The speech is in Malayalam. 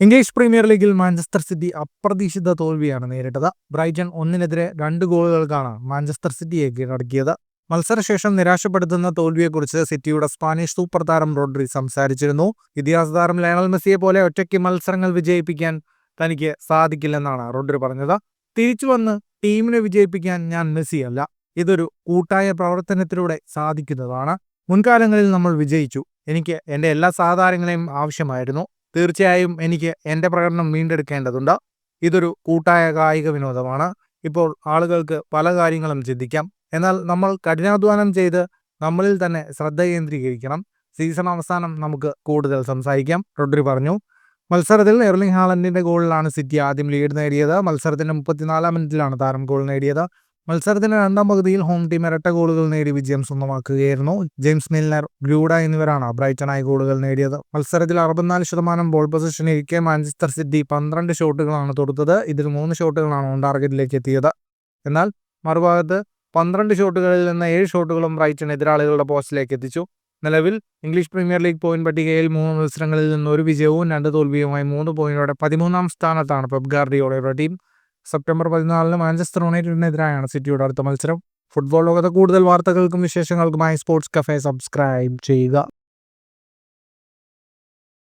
ഇംഗ്ലീഷ് പ്രീമിയർ ലീഗിൽ മാഞ്ചസ്റ്റർ സിറ്റി അപ്രതീക്ഷിത തോൽവിയാണ് നേരിട്ടത്. ബ്രൈറ്റൺ 1-നെതിരെ 2 ഗോളുകൾക്കാണ് മാഞ്ചസ്റ്റർ സിറ്റിയെ കീഴടക്കിയത്. മത്സരശേഷം നിരാശപ്പെടുത്തുന്ന തോൽവിയെക്കുറിച്ച് സിറ്റിയുടെ സ്പാനിഷ് സൂപ്പർ താരം റോഡ്രി സംസാരിച്ചിരുന്നു. ഇതിഹാസ താരം ലയണൽ മെസ്സിയെ പോലെ ഒറ്റയ്ക്ക് മത്സരങ്ങൾ വിജയിപ്പിക്കാൻ തനിക്ക് സാധിക്കില്ലെന്നാണ് റോഡ്രി പറഞ്ഞത്. തിരിച്ചു വന്ന് ടീമിനെ വിജയിപ്പിക്കാൻ ഞാൻ മെസ്സിയല്ല, ഇതൊരു കൂട്ടായ പ്രവർത്തനത്തിലൂടെ സാധിക്കുന്നതാണ്. മുൻകാലങ്ങളിൽ നമ്മൾ വിജയിച്ചു. എനിക്ക് എൻ്റെ എല്ലാ സഹതാരങ്ങളെയും ആവശ്യമായിരുന്നു. തീർച്ചയായും എനിക്ക് എൻ്റെ പ്രകടനം വീണ്ടെടുക്കേണ്ടതുണ്ട്. ഇതൊരു കൂട്ടായ കായിക വിനോദമാണ്. ഇപ്പോൾ ആളുകൾക്ക് പല കാര്യങ്ങളും ചിന്തിക്കാം. എന്നാൽ നമ്മൾ കഠിനാധ്വാനം ചെയ്ത് നമ്മളിൽ തന്നെ ശ്രദ്ധ കേന്ദ്രീകരിക്കണം. സീസൺ അവസാനം നമുക്ക് കൂടുതൽ സംസാരിക്കാം, റോഡ്രി പറഞ്ഞു. മത്സരത്തിൽ എർലിംഗ് ഹാലൻഡിന്റെ ഗോളിലാണ് സിറ്റി ആദ്യം ലീഡ് നേടിയത്. മത്സരത്തിന്റെ 34-ാം മിനിറ്റിലാണ് താരം ഗോൾ നേടിയത്. മത്സരത്തിന്റെ രണ്ടാം പകുതിയിൽ ഹോം ടീം ഇരട്ട ഗോളുകൾ നേടി വിജയം സ്വന്തമാക്കുകയായിരുന്നു. ജെയിംസ് മിൽനർ, ഗ്രൂഡ എന്നിവരാണ് ബ്രൈറ്റനായി ഗോളുകൾ നേടിയത്. മത്സരത്തിൽ 64% ബോൾ പൊസിഷൻ ഇരിക്കെ മാഞ്ചസ്റ്റർ സിറ്റി 12 ഷോട്ടുകളാണ് തൊടുത്തത്. ഇതിൽ 3 ഷോട്ടുകളാണ് ഓൺ ടാർഗറ്റിലേക്ക് എത്തിയത്. എന്നാൽ മറുഭാഗത്ത് 12 ഷോട്ടുകളിൽ നിന്ന് 7 ഷോട്ടുകളും ബ്രൈറ്റൺ എതിരാളികളുടെ പോസ്റ്റിലേക്ക് എത്തിച്ചു. നിലവിൽ ഇംഗ്ലീഷ് പ്രീമിയർ ലീഗ് പോയിന്റ് പട്ടികയിൽ 3 മത്സരങ്ങളിൽ നിന്ന് 1 വിജയവും 2 തോൽവിയുമായി 3 പോയിന്റോടെ 13-ാം സ്ഥാനത്താണ് പെപ് ഗാർഡിയോളയുടെ ടീം. സെപ്റ്റംബർ 14-ന് മാഞ്ചസ്റ്റർ യുണൈറ്റഡിനെതിരായാണ് സിറ്റിയുടെ അടുത്ത മത്സരം. ഫുട്ബോൾ ലോകത്തെ കൂടുതൽ വാർത്തകൾക്കും വിശേഷങ്ങൾക്കുമായി സ്പോർട്സ് കഫേ സബ്സ്ക്രൈബ് ചെയ്യുക.